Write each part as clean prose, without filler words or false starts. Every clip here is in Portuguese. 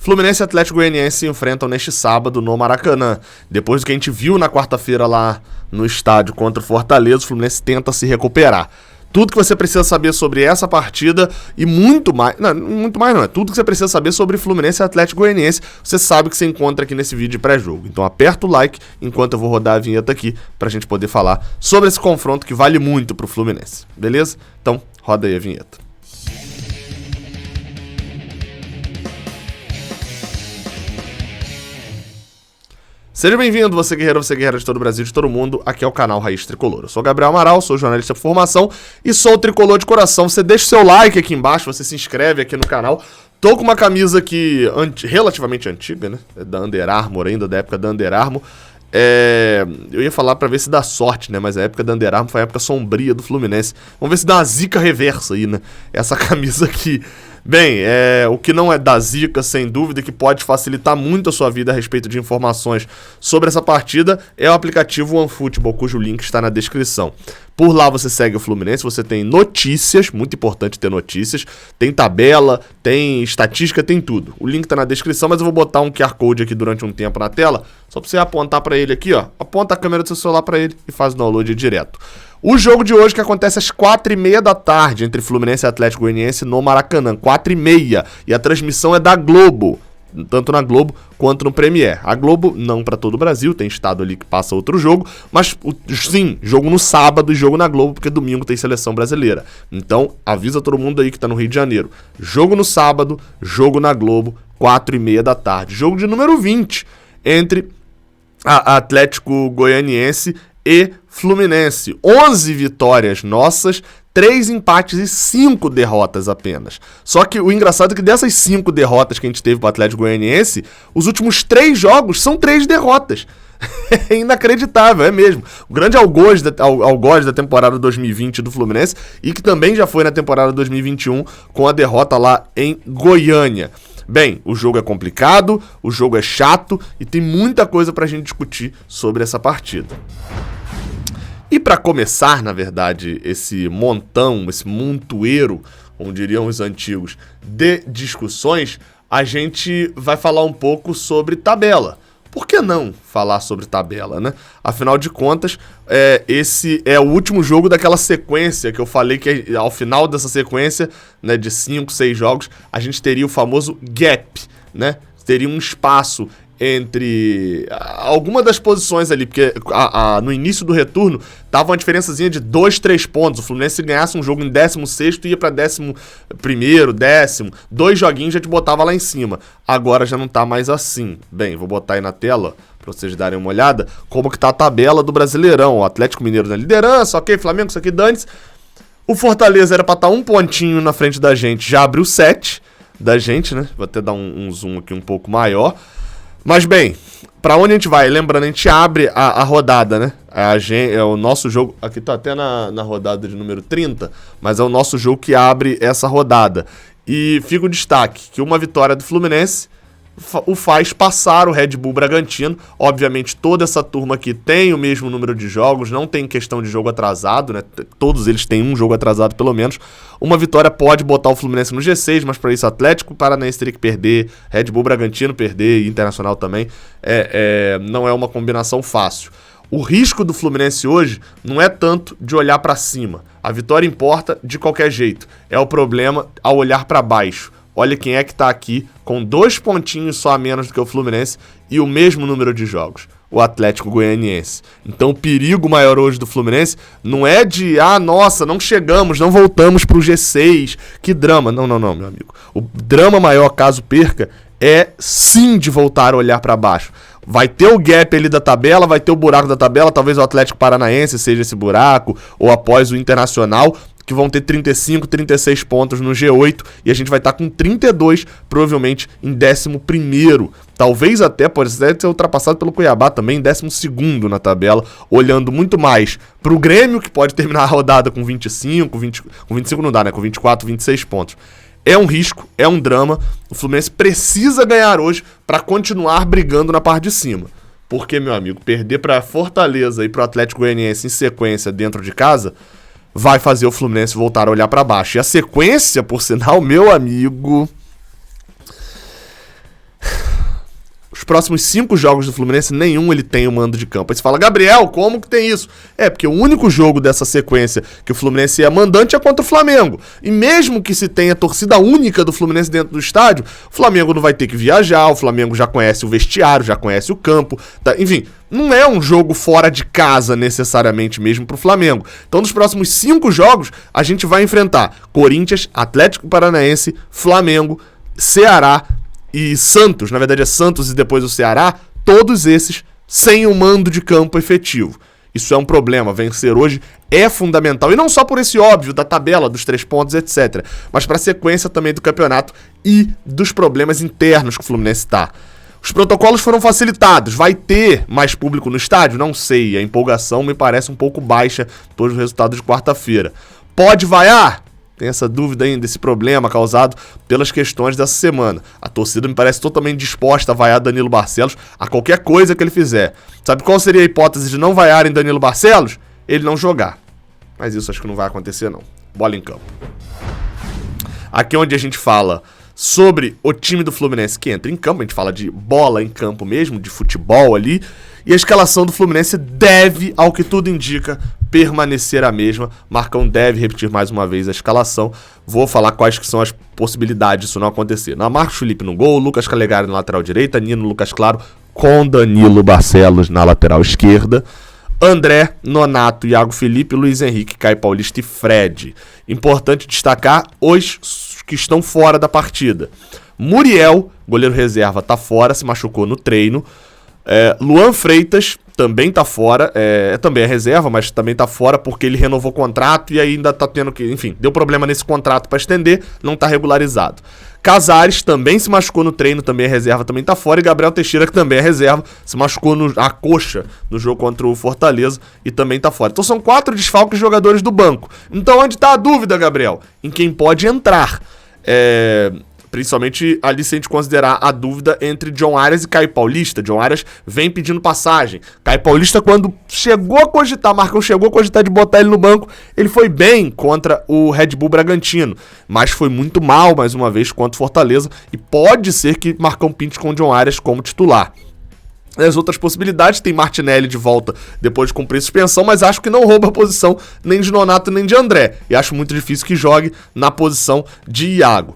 Fluminense e Atlético Goianiense se enfrentam neste sábado no Maracanã. Depois do que a gente viu na quarta-feira lá no estádio contra o Fortaleza, o Fluminense tenta se recuperar. Tudo que você precisa saber sobre essa partida e muito mais... Não, muito mais não. É tudo que você precisa saber sobre Fluminense e Atlético Goianiense. Você sabe que você encontra aqui nesse vídeo de pré-jogo. Então aperta o like enquanto eu vou rodar a vinheta aqui pra gente poder falar sobre esse confronto que vale muito pro Fluminense. Beleza? Então roda aí a vinheta. Seja bem-vindo, você guerreiro de todo o Brasil, de todo o mundo. Aqui é o canal Raiz Tricolor. Eu sou o Gabriel Amaral, sou jornalista por formação e sou o tricolor de coração. Você deixa o seu like aqui embaixo, você se inscreve aqui no canal. Tô com uma camisa aqui relativamente antiga, né? É da Under Armour ainda, da época da Under Armour. Eu ia falar pra ver se dá sorte, né? Mas a época da Under Armour foi a época sombria do Fluminense. Vamos ver se dá uma zica reversa aí, né? Essa camisa aqui. Bem, o que não é da zica, sem dúvida, que pode facilitar muito a sua vida a respeito de informações sobre essa partida, é o aplicativo OneFootball, cujo link está na descrição. Por lá você segue o Fluminense, você tem notícias, muito importante ter notícias, tem tabela, tem estatística, tem tudo. O link está na descrição, mas eu vou botar um QR Code aqui durante um tempo na tela, só para você apontar para ele aqui, ó. Aponta a câmera do seu celular para ele e faz o download direto. O jogo de hoje que acontece às 4h30 da tarde entre Fluminense e Atlético Goianiense no Maracanã, 4h30, e a transmissão é da Globo, tanto na Globo quanto no Premiere. A Globo não para todo o Brasil, tem estado ali que passa outro jogo, mas sim, jogo no sábado e jogo na Globo, porque domingo tem seleção brasileira. Então avisa todo mundo aí que tá no Rio de Janeiro. Jogo no sábado, jogo na Globo, 4h30 da tarde. Jogo de número 20 entre a Atlético Goianiense e Fluminense. 11 vitórias nossas, 3 empates e 5 derrotas apenas. Só que o engraçado é que dessas 5 derrotas que a gente teve pro Atlético Goianiense, os últimos 3 jogos são 3 derrotas. É inacreditável, é mesmo. O grande algoz da temporada 2020 do Fluminense, e que também já foi na temporada 2021 com a derrota lá em Goiânia. Bem, o jogo é complicado, o jogo é chato e tem muita coisa pra gente discutir sobre essa partida. E para começar, na verdade, esse montão, esse montoeiro, como diriam os antigos, de discussões, a gente vai falar um pouco sobre tabela. Por que não falar sobre tabela, né? Afinal de contas, esse é o último jogo daquela sequência que eu falei que ao final dessa sequência, né, de 5, 6 jogos, a gente teria o famoso gap, né? Teria um espaço entre alguma das posições ali, porque no início do retorno tava uma diferençazinha de 2, 3 pontos. O Fluminense, se ganhasse um jogo em 16º, ia pra 11º, 10º, 2 joguinhos já te botava lá em cima. Agora já não tá mais assim. Bem, vou botar aí na tela pra vocês darem uma olhada como que tá a tabela do Brasileirão. O Atlético Mineiro na liderança, ok, Flamengo, isso aqui dane-se. O Fortaleza era pra estar um pontinho na frente da gente, já abriu 7 da gente, né? Vou até dar um zoom aqui um pouco maior. Mas bem, pra onde a gente vai? Lembrando, a gente abre a rodada, né? É o nosso jogo, aqui tá até na rodada de número 30, mas é o nosso jogo que abre essa rodada. E fica o destaque, que uma vitória do Fluminense o faz passar o Red Bull Bragantino. Obviamente toda essa turma aqui tem o mesmo número de jogos, não tem questão de jogo atrasado, né? Todos eles têm um jogo atrasado pelo menos. Uma vitória pode botar o Fluminense no G6, mas para isso Atlético Paranaense teria que perder, Red Bull Bragantino perder e Internacional também. Não é uma combinação fácil. O risco do Fluminense hoje não é tanto de olhar para cima. A vitória importa de qualquer jeito. É o problema ao olhar para baixo. Olha quem é que tá aqui com 2 pontinhos só a menos do que o Fluminense e o mesmo número de jogos, o Atlético Goianiense. Então o perigo maior hoje do Fluminense não é de, nossa, não chegamos, não voltamos pro G6, que drama. Não, meu amigo. O drama maior, caso perca, é sim de voltar a olhar para baixo. Vai ter o gap ali da tabela, vai ter o buraco da tabela, talvez o Atlético Paranaense seja esse buraco, ou após o Internacional, que vão ter 35, 36 pontos no G8, e a gente vai estar com 32, provavelmente em 11º. Talvez até pode ser ultrapassado pelo Cuiabá também, em 12º na tabela, olhando muito mais para o Grêmio, que pode terminar a rodada com 25 não dá, né? Com 24, 26 pontos. É um risco, é um drama. O Fluminense precisa ganhar hoje para continuar brigando na parte de cima. Porque, meu amigo, perder para Fortaleza e para o Atlético Goianiense em sequência dentro de casa vai fazer o Fluminense voltar a olhar para baixo. E a sequência, por sinal, meu amigo, Os próximos 5 jogos do Fluminense, nenhum ele tem o mando de campo. Aí você fala, Gabriel, como que tem isso? Porque o único jogo dessa sequência que o Fluminense é mandante é contra o Flamengo. E mesmo que se tenha torcida única do Fluminense dentro do estádio, o Flamengo não vai ter que viajar, o Flamengo já conhece o vestiário, já conhece o campo, tá? Enfim, não é um jogo fora de casa necessariamente mesmo pro Flamengo. Então nos próximos 5 jogos, a gente vai enfrentar Corinthians, Atlético Paranaense, Flamengo, Ceará e Santos, na verdade é Santos e depois o Ceará, todos esses sem o mando de campo efetivo. Isso é um problema, vencer hoje é fundamental, e não só por esse óbvio da tabela, dos 3 pontos, etc., mas para a sequência também do campeonato e dos problemas internos que o Fluminense está. Os protocolos foram facilitados, vai ter mais público no estádio? Não sei, a empolgação me parece um pouco baixa depois do resultado de quarta-feira. Pode vaiar? Tem essa dúvida ainda, esse problema causado pelas questões dessa semana. A torcida me parece totalmente disposta a vaiar Danilo Barcelos a qualquer coisa que ele fizer. Sabe qual seria a hipótese de não vaiarem Danilo Barcelos? Ele não jogar. Mas isso acho que não vai acontecer não. Bola em campo. Aqui onde a gente fala sobre o time do Fluminense que entra em campo, a gente fala de bola em campo mesmo, de futebol ali, e a escalação do Fluminense deve, ao que tudo indica, permanecer a mesma. Marcão deve repetir mais uma vez a escalação. Vou falar quais que são as possibilidades disso não acontecer. Marcos Felipe no gol, Lucas Calegari na lateral direita, Nino, Lucas Claro, com Danilo Barcelos na lateral esquerda, André, Nonato, Iago Felipe, Luiz Henrique, Caio Paulista e Fred. Importante destacar os que estão fora da partida. Muriel, goleiro reserva, tá fora, se machucou no treino. Luan Freitas também tá fora, também é reserva, mas também tá fora porque ele renovou o contrato e ainda tá tendo que, enfim, deu problema nesse contrato para estender, não tá regularizado. Casares também se machucou no treino, também é reserva, também tá fora, e Gabriel Teixeira, que também é reserva, se machucou a coxa no jogo contra o Fortaleza e também tá fora. Então são 4 desfalques de jogadores do banco. Então onde tá a dúvida, Gabriel? Em quem pode entrar. Principalmente ali se a gente considerar a dúvida entre John Arias e Caio Paulista. John Arias vem pedindo passagem. Caio Paulista, quando chegou a cogitar, Marcão chegou a cogitar de botar ele no banco, ele foi bem contra o Red Bull Bragantino, mas foi muito mal, mais uma vez, contra o Fortaleza, e pode ser que Marcão pinte com o John Arias como titular. As outras possibilidades, tem Martinelli de volta depois de cumprir suspensão, mas acho que não rouba a posição nem de Nonato nem de André. E acho muito difícil que jogue na posição de Iago.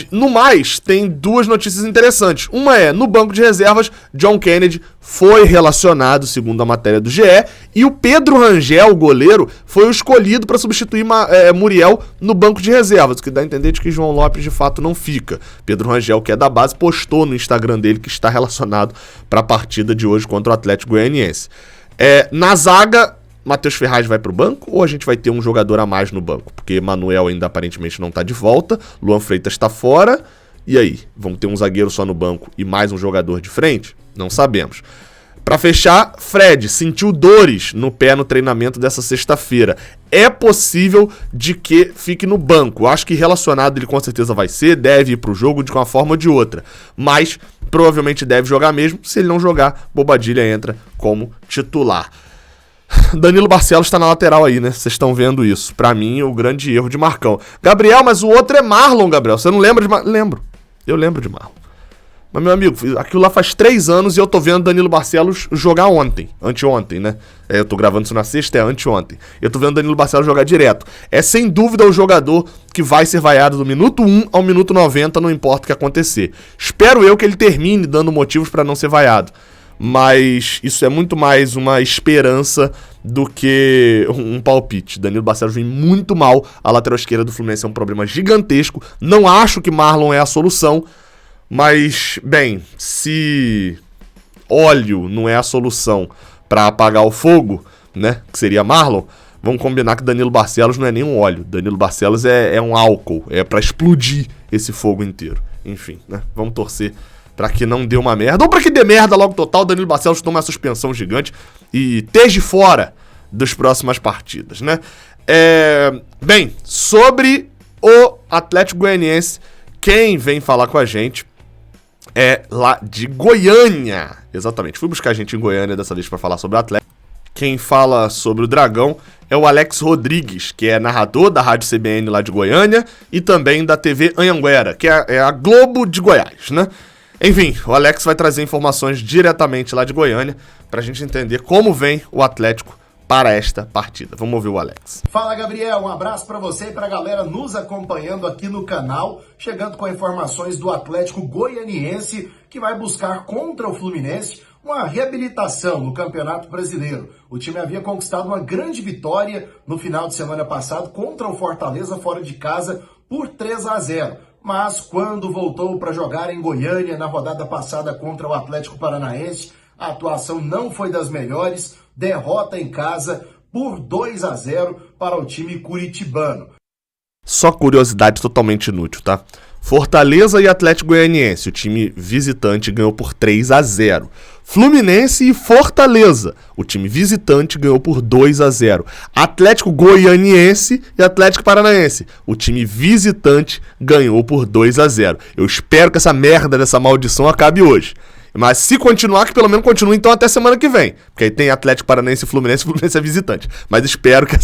No mais, tem 2 notícias interessantes. Uma é, no banco de reservas, John Kennedy foi relacionado, segundo a matéria do GE, e o Pedro Rangel, o goleiro, foi o escolhido para substituir Muriel no banco de reservas, o que dá a entender de que João Lopes de fato não fica. Pedro Rangel, que é da base, postou no Instagram dele que está relacionado para a partida de hoje contra o Atlético Goianiense. Na zaga, Matheus Ferraz vai pro banco ou a gente vai ter um jogador a mais no banco? Porque Manuel ainda aparentemente não tá de volta, Luan Freitas tá fora, e aí? Vamos ter um zagueiro só no banco e mais um jogador de frente? Não sabemos. Pra fechar, Fred sentiu dores no pé no treinamento dessa sexta-feira. É possível de que fique no banco. Acho que relacionado ele com certeza vai ser, deve ir pro jogo de uma forma ou de outra. Mas provavelmente deve jogar mesmo. Se ele não jogar, Bobadilha entra como titular. Danilo Barcelos tá na lateral aí, né? Vocês estão vendo isso. Pra mim, o grande erro de Marcão. Gabriel, mas o outro é Marlon, Gabriel. Você não lembra de Marlon? Lembro. Eu lembro de Marlon. Mas, meu amigo, aquilo lá faz 3 anos e eu tô vendo Danilo Barcelos jogar anteontem, né? Eu tô gravando isso na sexta, é anteontem. Eu tô vendo Danilo Barcelos jogar direto. É sem dúvida o jogador que vai ser vaiado do minuto 1 ao minuto 90, não importa o que acontecer. Espero eu que ele termine dando motivos pra não ser vaiado. Mas isso é muito mais uma esperança do que um palpite. Danilo Barcelos vem muito mal, a lateral esquerda do Fluminense é um problema gigantesco. Não acho que Marlon é a solução. Mas, bem, se óleo não é a solução para apagar o fogo, né, que seria Marlon, vamos combinar que Danilo Barcelos não é nem um óleo. Danilo Barcelos é um álcool, é para explodir esse fogo inteiro. Enfim, né, vamos torcer para que não dê uma merda, ou para que dê merda logo total, Danilo Barcelos toma uma suspensão gigante e esteja fora das próximas partidas, né. Bem, sobre o Atlético Goianiense, quem vem falar com a gente é lá de Goiânia. Exatamente, fui buscar gente em Goiânia dessa vez para falar sobre o Atlético. Quem fala sobre o Dragão é o Alex Rodrigues, que é narrador da Rádio CBN lá de Goiânia e também da TV Anhanguera, que é a Globo de Goiás, né? Enfim, o Alex vai trazer informações diretamente lá de Goiânia pra gente entender como vem o Atlético para esta partida. Vamos ouvir o Alex. Fala, Gabriel, um abraço para você e para a galera nos acompanhando aqui no canal, chegando com informações do Atlético Goianiense, que vai buscar contra o Fluminense uma reabilitação no Campeonato Brasileiro. O time havia conquistado uma grande vitória no final de semana passado contra o Fortaleza fora de casa por 3-0. Mas quando voltou para jogar em Goiânia na rodada passada contra o Atlético Paranaense, a atuação não foi das melhores, derrota em casa por 2-0 para o time curitibano. Só curiosidade totalmente inútil, tá? Fortaleza e Atlético Goianiense, o time visitante ganhou por 3-0. Fluminense e Fortaleza, o time visitante ganhou por 2-0. Atlético Goianiense e Atlético Paranaense, o time visitante ganhou por 2-0. Eu espero que essa merda dessa maldição acabe hoje. Mas se continuar, que pelo menos continue então até semana que vem. Porque aí tem Atlético Paranaense e Fluminense é visitante. Mas espero que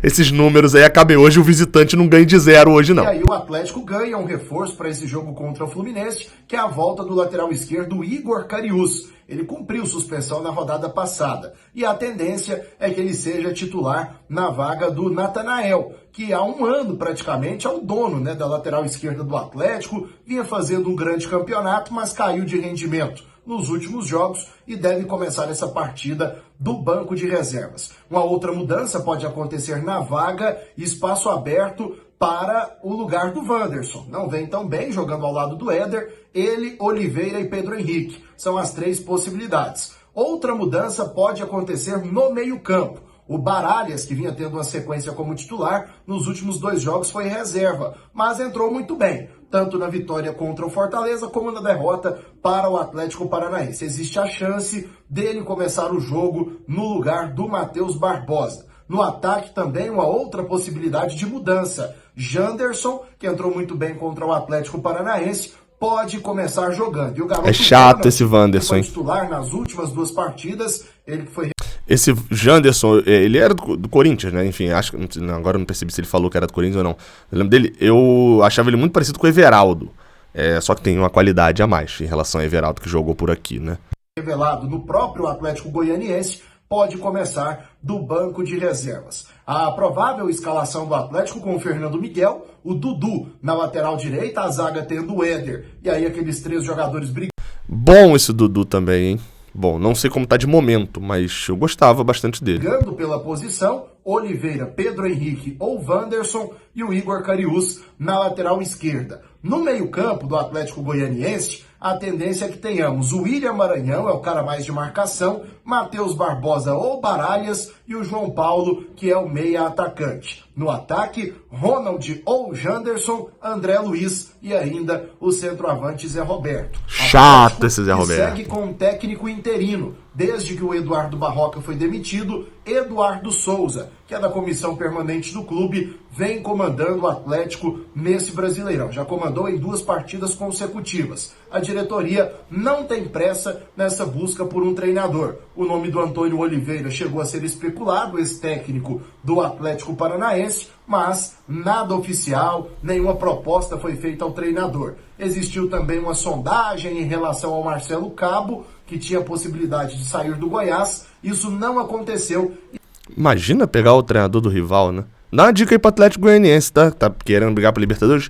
esses números aí acabem hoje e o visitante não ganhe de 0 hoje não. E aí o Atlético ganha um reforço para esse jogo contra o Fluminense, que é a volta do lateral esquerdo Igor Cariús. Ele cumpriu suspensão na rodada passada. E a tendência é que ele seja titular na vaga do Natanael, que há um ano praticamente é o dono, da lateral esquerda do Atlético, vinha fazendo um grande campeonato, mas caiu de rendimento nos últimos jogos e deve começar essa partida do banco de reservas. Uma outra mudança pode acontecer na vaga, espaço aberto para o lugar do Wanderson. Não vem tão bem jogando ao lado do Éder, ele, Oliveira e Pedro Henrique. São as 3 possibilidades. Outra mudança pode acontecer no meio-campo. O Baralhas, que vinha tendo uma sequência como titular, nos últimos 2 jogos foi reserva, mas entrou muito bem, tanto na vitória contra o Fortaleza como na derrota para o Atlético Paranaense. Existe a chance dele começar o jogo no lugar do Matheus Barbosa. No ataque também uma outra possibilidade de mudança. Janderson, que entrou muito bem contra o Atlético Paranaense, pode começar jogando. E o garoto é chato esse Wanderson, hein? Titular nas últimas 2 partidas, ele que foi... Esse Janderson, ele era do Corinthians, né? Enfim, acho que agora eu não percebi se ele falou que era do Corinthians ou não. Eu lembro dele, eu achava ele muito parecido com o Everaldo. Só que tem uma qualidade a mais em relação ao Everaldo que jogou por aqui, né? Revelado no próprio Atlético Goianiense, pode começar do banco de reservas. A provável escalação do Atlético com o Fernando Miguel, o Dudu na lateral direita, a zaga tendo o Éder, e aí aqueles 3 jogadores brigando. Bom esse Dudu também, hein? Bom, não sei como tá de momento, mas eu gostava bastante dele. Brigando pela posição, Oliveira, Pedro Henrique ou Wanderson e o Igor Cariús na lateral esquerda. No meio-campo do Atlético Goianiense, a tendência é que tenhamos o William Maranhão, é o cara mais de marcação, Matheus Barbosa ou Baralhas e o João Paulo, que é o meia atacante. No ataque, Ronald ou Janderson, André Luiz e ainda o centroavante Zé Roberto. Chato esse Zé Roberto. Segue com um técnico interino. Desde que o Eduardo Barroca foi demitido, Eduardo Souza, que é da comissão permanente do clube, vem comandando o Atlético nesse Brasileirão. Já comandou em 2 partidas consecutivas. A diretoria não tem pressa nessa busca por um treinador. O nome do Antônio Oliveira chegou a ser especulado, ex-técnico do Atlético Paranaense, mas nada oficial, nenhuma proposta foi feita ao treinador. Existiu também uma sondagem em relação ao Marcelo Cabo, que tinha a possibilidade de sair do Goiás. Isso não aconteceu. Imagina pegar o treinador do rival, né? Dá uma dica aí pro Atlético Goianiense, tá? Tá querendo brigar pra Libertadores?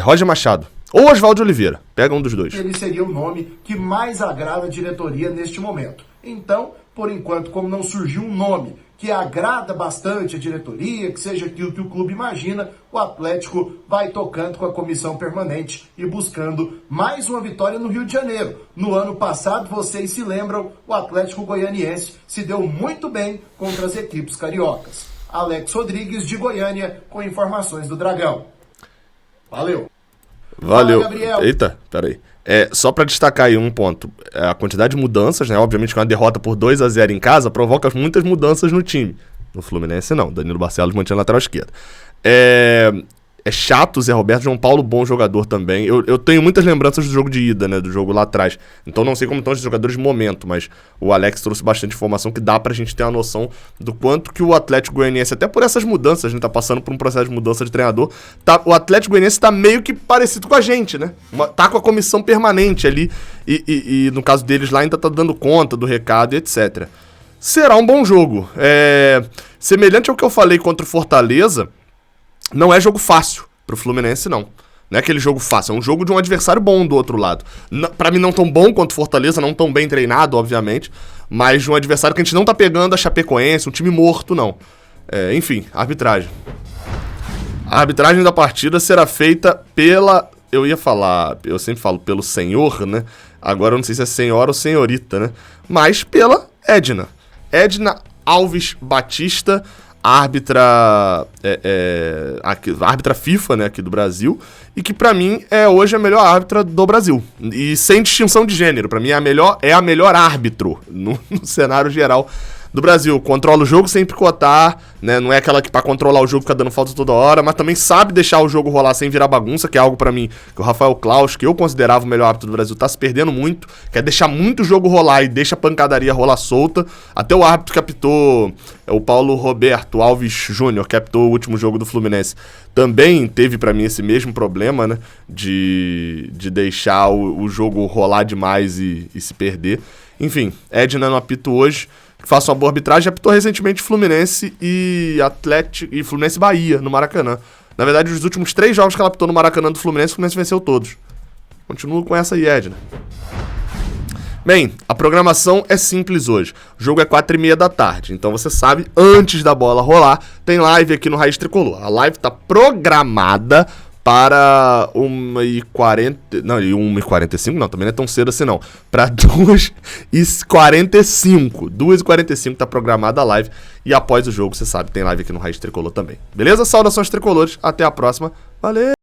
Roger Machado ou Oswaldo Oliveira. Pega um dos 2. Ele seria o nome que mais agrada a diretoria neste momento. Então, por enquanto, como não surgiu um nome que agrada bastante a diretoria, que seja aquilo que o clube imagina, o Atlético vai tocando com a comissão permanente e buscando mais uma vitória no Rio de Janeiro. No ano passado, vocês se lembram, o Atlético Goianiense se deu muito bem contra as equipes cariocas. Alex Rodrigues, de Goiânia, com informações do Dragão. Valeu! Valeu. Fala, Gabriel. Eita, peraí. Só pra destacar aí um ponto, a quantidade de mudanças, né? Obviamente que uma derrota por 2-0 em casa provoca muitas mudanças no time. No Fluminense não, Danilo Barcelos mantém a lateral esquerda. É chato o Zé Roberto, João Paulo, bom jogador também. Eu tenho muitas lembranças do jogo de ida, né? Do jogo lá atrás. Então não sei como estão os jogadores de momento, mas o Alex trouxe bastante informação que dá pra gente ter uma noção do quanto que o Atlético Goianiense, até por essas mudanças, a gente tá passando por um processo de mudança de treinador, o Atlético Goianiense tá meio que parecido com a gente, né? Tá com a comissão permanente ali e no caso deles lá ainda tá dando conta do recado e etc. Será um bom jogo. Semelhante ao que eu falei contra o Fortaleza, não é jogo fácil pro Fluminense, não. Não é aquele jogo fácil, é um jogo de um adversário bom do outro lado. Pra mim não tão bom quanto o Fortaleza, não tão bem treinado, obviamente, mas de um adversário que a gente não tá pegando a Chapecoense, um time morto, não. Enfim, arbitragem. A arbitragem da partida será feita pela... Eu sempre falo pelo senhor, né? Agora eu não sei se é senhora ou senhorita, né? Mas pela Edna. Edna Alves Batista, árbitra FIFA, né, aqui do Brasil, e que pra mim é hoje a melhor árbitra do Brasil. E sem distinção de gênero, pra mim é a melhor árbitro no cenário geral do Brasil. Controla o jogo sem picotar, né? Não é aquela que pra controlar o jogo fica dando falta toda hora, mas também sabe deixar o jogo rolar sem virar bagunça, que é algo pra mim que o Rafael Claus, que eu considerava o melhor árbitro do Brasil, tá se perdendo muito, quer deixar muito o jogo rolar e deixa a pancadaria rolar solta. Até o árbitro que apitou, o Paulo Roberto Alves Júnior, que apitou o último jogo do Fluminense, também teve pra mim esse mesmo problema, né? De deixar o jogo rolar demais e se perder. Enfim, Edna no apito hoje, que faça uma boa arbitragem, apitou recentemente Fluminense e Atlético e Fluminense Bahia, no Maracanã. Na verdade, os últimos 3 jogos que ela apitou no Maracanã do Fluminense, o Fluminense venceu todos. Continuo com essa aí, Edna. Bem, a programação é simples hoje. O jogo é 4h30 da tarde, então você sabe, antes da bola rolar, tem live aqui no Raiz Tricolor. A live tá programada para 1h40... Não, 1h45 não, também não é tão cedo assim não. Para 2h45. 2h45 tá programada a live. E após o jogo, você sabe, tem live aqui no Raiz Tricolor também. Beleza? Saudações tricolores. Até a próxima. Valeu!